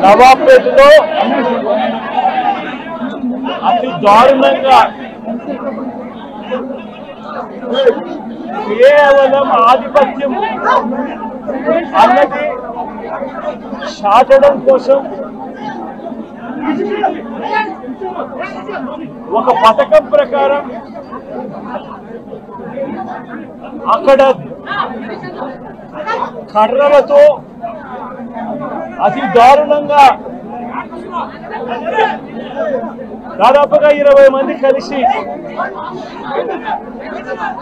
నవాబ్పేటలో అతి దారుణంగా కేవలం ఆధిపత్యం అన్నది చాటడం కోసం ఒక పథకం ప్రకారం అక్కడ కర్రలతో అతి దారుణంగా దాదాపుగా 20 మంది కలిసి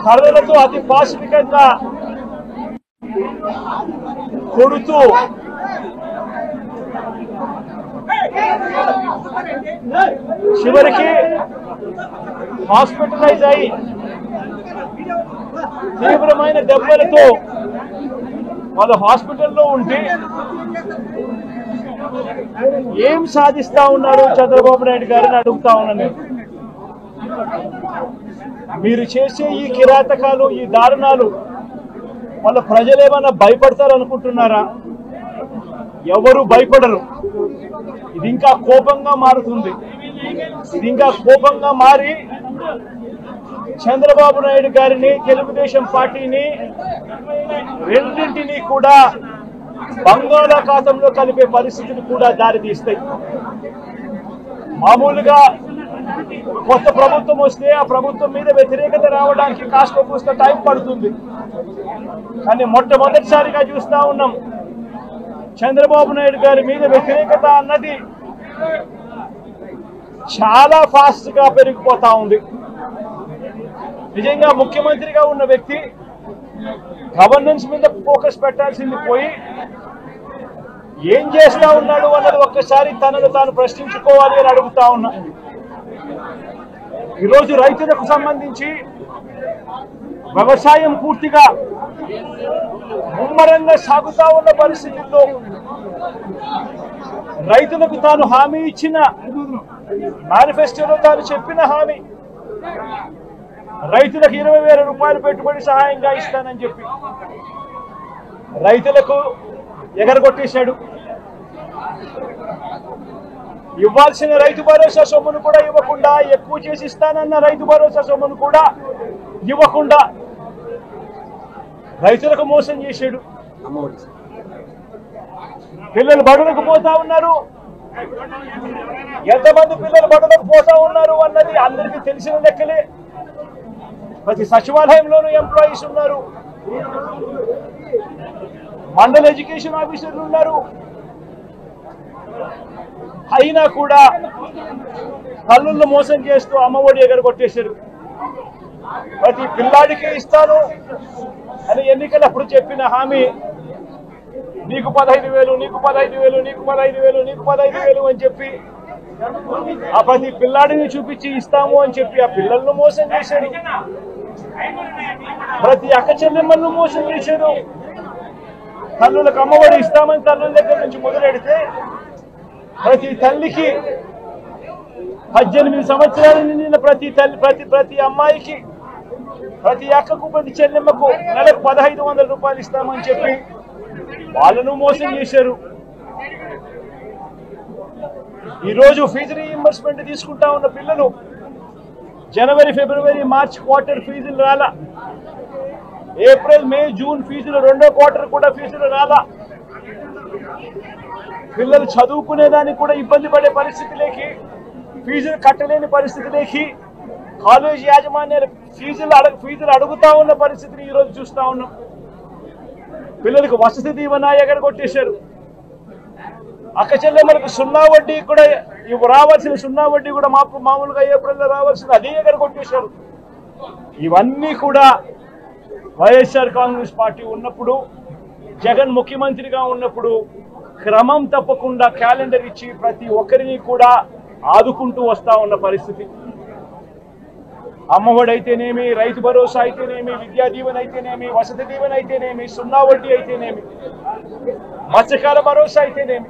కర్రలతో అతి పాశవికంగా కొడుతూ చివరికి హాస్పిటలైజ్ అయి తీవ్రమైన దెబ్బలతో వాళ్ళు హాస్పిటల్లో ఉంటే ఏం సాధిస్తా ఉన్నారు చంద్రబాబు నాయుడు గారిని అడుగుతా ఉన్నాను. మీరు చేసే ఈ కిరాతకాలు, ఈ దారుణాలు వాళ్ళ ప్రజలేమన్నా భయపడతారు అనుకుంటున్నారా? ఎవరు భయపడరు. ఇది ఇంకా కోపంగా మారుతుంది. ఇది ఇంకా కోపంగా మారి చంద్రబాబు నాయుడు గారిని, తెలుగుదేశం పార్టీని రెండింటినీ కూడా బంగాళాఖాతంలో కలిపే పరిస్థితులు కూడా దారితీస్తాయి. మామూలుగా కొత్త ప్రభుత్వం వస్తే ఆ ప్రభుత్వం మీద వ్యతిరేకత రావడానికి కాస్త కూస్త టైం పడుతుంది. కానీ మొట్టమొదటిసారిగా చూస్తా ఉన్నాం చంద్రబాబు నాయుడు గారి మీద వ్యతిరేకత అన్నది చాలా ఫాస్ట్ గా పెరిగిపోతా ఉంది. నిజంగా ముఖ్యమంత్రిగా ఉన్న వ్యక్తి గవర్నెన్స్ మీద ఫోకస్ పెట్టాల్సింది పోయి ఏం చేస్తా ఉన్నాడు అన్నది ఒక్కసారి తనను తాను ప్రశ్నించుకోవాలి అని అడుగుతా ఉన్నా. ఈరోజు రైతులకు సంబంధించి వ్యవసాయం పూర్తిగా ముమ్మరంగా సాగుతా ఉన్న పరిస్థితుల్లో రైతులకు తాను హామీ ఇచ్చిన మేనిఫెస్టోలో తాను చెప్పిన హామీ రైతులకు 20,000 రూపాయలు పెట్టుబడి సహాయంగా ఇస్తానని చెప్పి రైతులకు ఎగరగొట్టేశాడు. ఇవ్వాల్సిన రైతు భరోసా సొమ్మును కూడా ఇవ్వకుండా, ఎక్కువ చేసి ఇస్తానన్న రైతు భరోసా సొమ్మును కూడా ఇవ్వకుండా రైతులకు మోసం చేశాడు. పిల్లలు బడులకు పోతా ఉన్నారు. ఎంతమంది పిల్లలు బడులకు పోతా ఉన్నారు అన్నది అందరికీ తెలిసిన లెక్కలే. ప్రతి సచివాలయంలోనూ ఎంప్లాయీస్ ఉన్నారు, మండల ఎడ్యుకేషన్ ఆఫీసర్లు ఉన్నారు. అయినా కూడా తల్లులను మోసం చేస్తూ అమ్మఒడి ఎగరగొట్టేశారు. ప్రతి పిల్లాడికి ఇస్తాను అని ఎన్నికలప్పుడు చెప్పిన హామీ నీకు 15,000, నీకు 15,000, నీకు 15,000, నీకు 15,000 అని చెప్పి ఆ ప్రతి పిల్లాడిని చూపించి ఇస్తాము అని చెప్పి ఆ పిల్లలను మోసం చేశారు. ప్రతి అక్క చెల్లెమ్మలను మోసం చేశారు. తల్లులకు అమ్మఒడి ఇస్తామని తల్లుల దగ్గర నుంచి మొదలెడితే ప్రతి తల్లికి 18 సంవత్సరాలు నిండిన ప్రతి అమ్మాయికి, ప్రతి అక్కకు, ప్రతి చెల్లెమ్మకు నెలకు 1,500 రూపాయలు ఇస్తామని చెప్పి వాళ్ళను మోసం చేశారు. ఈరోజు ఫీజు రీఇంబర్స్మెంట్ తీసుకుంటా ఉన్న పిల్లలు జనవరి, ఫిబ్రవరి, మార్చ్ క్వార్టర్ ఫీజులు రాలా. ఏప్రిల్, మే, జూన్ ఫీజులు, 2వ క్వార్టర్ కూడా ఫీజులు రాలా. పిల్లలు చదువుకునేదానికి కూడా ఇబ్బంది పడే పరిస్థితిలోకి, ఫీజులు కట్టలేని పరిస్థితిలోకి కాలేజీ యాజమాన్యాలు ఫీజులు అడుగుతా ఉన్న పరిస్థితిని ఈరోజు చూస్తా ఉన్నాం. పిల్లలకు వసతి దీవెన ఎగరగొట్టేశారు. అక్క చెల్లెమ్మలకు 0 వడ్డీ కూడా రావాల్సిన 0 వడ్డీ కూడా మామూలుగా ఏప్రిల్లో రావాల్సింది అదే ఎగరగొట్టేశారు. ఇవన్నీ కూడా వైఎస్ఆర్ కాంగ్రెస్ పార్టీ ఉన్నప్పుడు, జగన్ ముఖ్యమంత్రిగా ఉన్నప్పుడు క్రమం తప్పకుండా క్యాలెండర్ ఇచ్చి ప్రతి ఒక్కరిని కూడా ఆదుకుంటూ వస్తా ఉన్న పరిస్థితి. అమ్మఒడి అయితేనేమి, రైతు భరోసా అయితేనేమి, విద్యా దీవెన అయితేనేమి, వసతి దీవెన అయితేనేమి, 0 వడ్డీ అయితేనేమి, మత్స్యకాల భరోసా అయితేనేమి,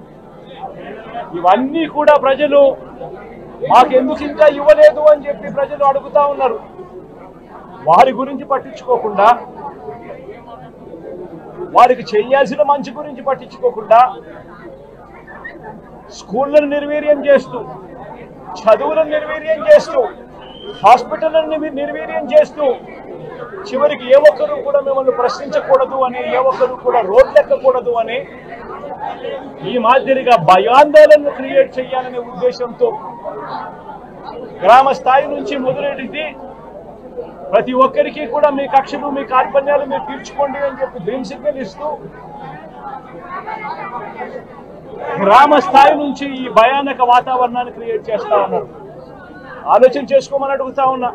ఇవన్నీ కూడా ప్రజలు మాకెందుకు ఇంకా ఇవ్వలేదు అని చెప్పి ప్రజలు అడుగుతా ఉన్నారు. వారి గురించి పట్టించుకోకుండా, వారికి చేయాల్సిన మంచి గురించి పట్టించుకోకుండా స్కూళ్లను నిర్వీర్యం చేస్తూ, చదువులను నిర్వీర్యం చేస్తూ, హాస్పిటళ్లను నిర్వీర్యం చేస్తూ, చివరికి ఏ ఒక్కరు కూడా మిమ్మల్ని ప్రశ్నించకూడదు అని, ఏ ఒక్కరు కూడా రోడ్లెక్కకూడదు అని ఈ మాదిరిగా భయాందోళనను క్రియేట్ చేయాలనే ఉద్దేశంతో గ్రామ స్థాయి నుంచి మొదలెడితే ప్రతి ఒక్కరికి కూడా మీ కక్షలు, మీ కార్పణ్యాలు మీరు తీర్చుకోండి అని చెప్పి గ్రీన్ సిగ్నల్ ఇస్తూ గ్రామ స్థాయి నుంచి ఈ భయానక వాతావరణాన్ని క్రియేట్ చేస్తా ఉన్నారు. ఆలోచన చేసుకోమని అడుగుతా ఉన్నా.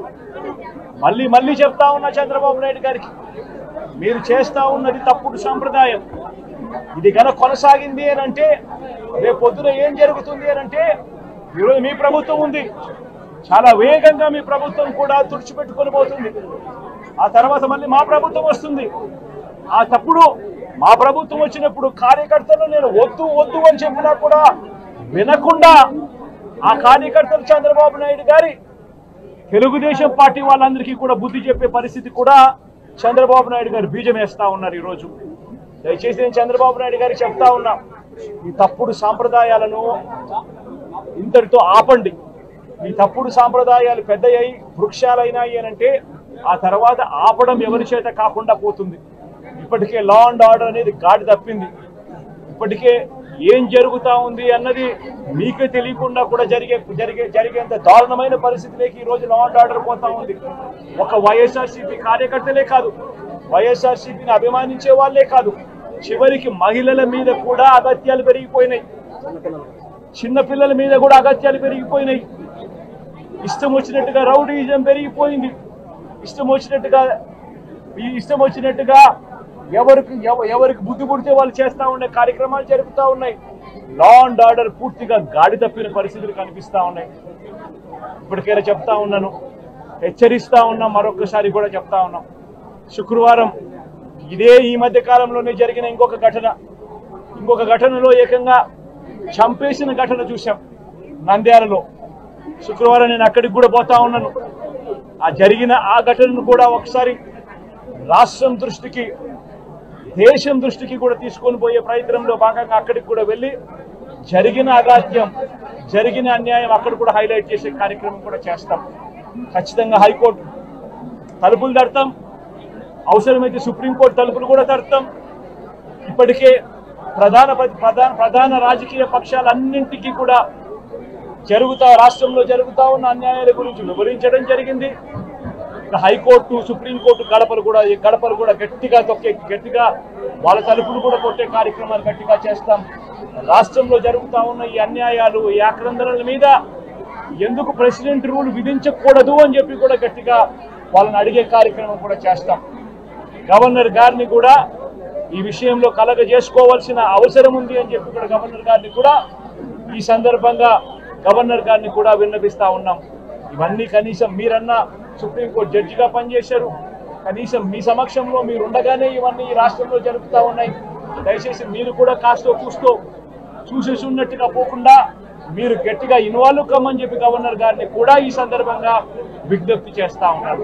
మళ్ళీ చెప్తా ఉన్నా చంద్రబాబు నాయుడు గారికి, మీరు చేస్తా ఉన్నది తప్పుడు సాంప్రదాయం. ఇది గన కొనసాగింది అని అంటే రేపు పొద్దున ఏం జరుగుతుంది అని అంటే, ఈరోజు మీ ప్రభుత్వం ఉంది, చాలా వేగంగా మీ ప్రభుత్వం కూడా తుడిచిపెట్టుకొని పోతుంది. ఆ తర్వాత మళ్ళీ మా ప్రభుత్వం వస్తుంది. ఆ తప్పుడు మా ప్రభుత్వం వచ్చినప్పుడు కార్యకర్తలు నేను వద్దు అని చెప్పినా కూడా వినకుండా ఆ కార్యకర్తలు చంద్రబాబు నాయుడు గారి తెలుగుదేశం పార్టీ వాళ్ళందరికీ కూడా బుద్ధి చెప్పే పరిస్థితి కూడా చంద్రబాబు నాయుడు గారు బీజం వేస్తా ఉన్నారు. ఈరోజు దయచేసి నేను చంద్రబాబు నాయుడు గారికి చెప్తా ఉన్నా, ఈ తప్పుడు సాంప్రదాయాలను ఇంతటితో ఆపండి. ఈ తప్పుడు సాంప్రదాయాలు పెద్దయ్యాయి, వృక్షాలైనాయి అని అంటే ఆ తర్వాత ఆపడం ఎవరి చేత కాకుండా పోతుంది. ఇప్పటికే లా అండ్ ఆర్డర్ అనేది గాడి తప్పింది. ఇప్పటికే ఏం జరుగుతా ఉంది అన్నది మీకే తెలియకుండా కూడా జరిగేంత దారుణమైన పరిస్థితిలోకి ఈ రోజు లా అండ్ ఆర్డర్ పోతా ఉంది. ఒక వైఎస్ఆర్సీపీ కార్యకర్తలే కాదు, వైఎస్ఆర్సీపీని అభిమానించే వాళ్ళే కాదు, చివరికి మహిళల మీద కూడా అగత్యాలు పెరిగిపోయినాయి, చిన్నపిల్లల మీద కూడా అగత్యాలు పెరిగిపోయినాయి. ఇష్టం వచ్చినట్టుగా రౌడీజం పెరిగిపోయింది. ఇష్టం వచ్చినట్టుగా ఎవరికి బుద్ధి పుడితే వాళ్ళు చేస్తా ఉండే కార్యక్రమాలు జరుగుతూ ఉన్నాయి. లా అండ్ ఆర్డర్ పూర్తిగా గాడి తప్పిన పరిస్థితులు కనిపిస్తా ఉన్నాయి. ఇప్పటికైనా చెప్తా ఉన్నాను, హెచ్చరిస్తా ఉన్నాం, మరొకసారి కూడా చెప్తా ఉన్నాం. శుక్రవారం ఈ మధ్య కాలంలోనే జరిగిన ఇంకొక ఘటనలో ఏకంగా చంపేసిన ఘటన చూశాం నంద్యాలలో. శుక్రవారం నేను అక్కడికి కూడా పోతా ఉన్నాను. ఆ ఘటనను కూడా ఒకసారి రాష్ట్రం దృష్టికి, దేశం దృష్టికి కూడా తీసుకొని పోయే ప్రయత్నంలో భాగంగా అక్కడికి కూడా వెళ్ళి జరిగిన అగాత్యం, జరిగిన అన్యాయం అక్కడ కూడా హైలైట్ చేసే కార్యక్రమం కూడా చేస్తాం. ఖచ్చితంగా హైకోర్టు తలుపులు తడతాం, అవసరమైతే సుప్రీంకోర్టు తలుపులు కూడా తడతాం. ఇప్పటికే ప్రధాన రాజకీయ పక్షాలన్నింటికీ కూడా రాష్ట్రంలో జరుగుతా ఉన్న అన్యాయాల గురించి వివరించడం జరిగింది. హైకోర్టు, సుప్రీంకోర్టు గడపలు కూడా గట్టిగా వాళ్ళ తలుపులు కూడా కొట్టే కార్యక్రమాలు గట్టిగా చేస్తాం. రాష్ట్రంలో జరుగుతా ఉన్న ఈ అన్యాయాలు, ఈ ఆక్రందనల మీద ఎందుకు ప్రెసిడెంట్ రూల్ విధించకూడదు అని చెప్పి కూడా గట్టిగా వాళ్ళని అడిగే కార్యక్రమం కూడా చేస్తాం. గవర్నర్ గారిని కూడా ఈ విషయంలో కలగజేసుకోవాల్సిన అవసరం ఉంది అని చెప్పి కూడా గవర్నర్ గారిని కూడా ఈ సందర్భంగా విన్నపిస్తా ఉన్నాం. ఇవన్నీ కనీసం మీరన్నా సుప్రీంకోర్టు జడ్జిగా పనిచేశారు, కనీసం మీ సమక్షంలో మీరు ఉండగానే ఇవన్నీ ఈ రాష్ట్రంలో జరుగుతూ ఉన్నాయి. దయచేసి మీరు కూడా కాస్తో కూస్తో చూసేసి ఉన్నట్టుగా పోకుండా మీరు గట్టిగా ఇన్వాల్వ్ కమ్మని చెప్పి గవర్నర్ గారిని కూడా ఈ సందర్భంగా విజ్ఞప్తి చేస్తా ఉన్నారు.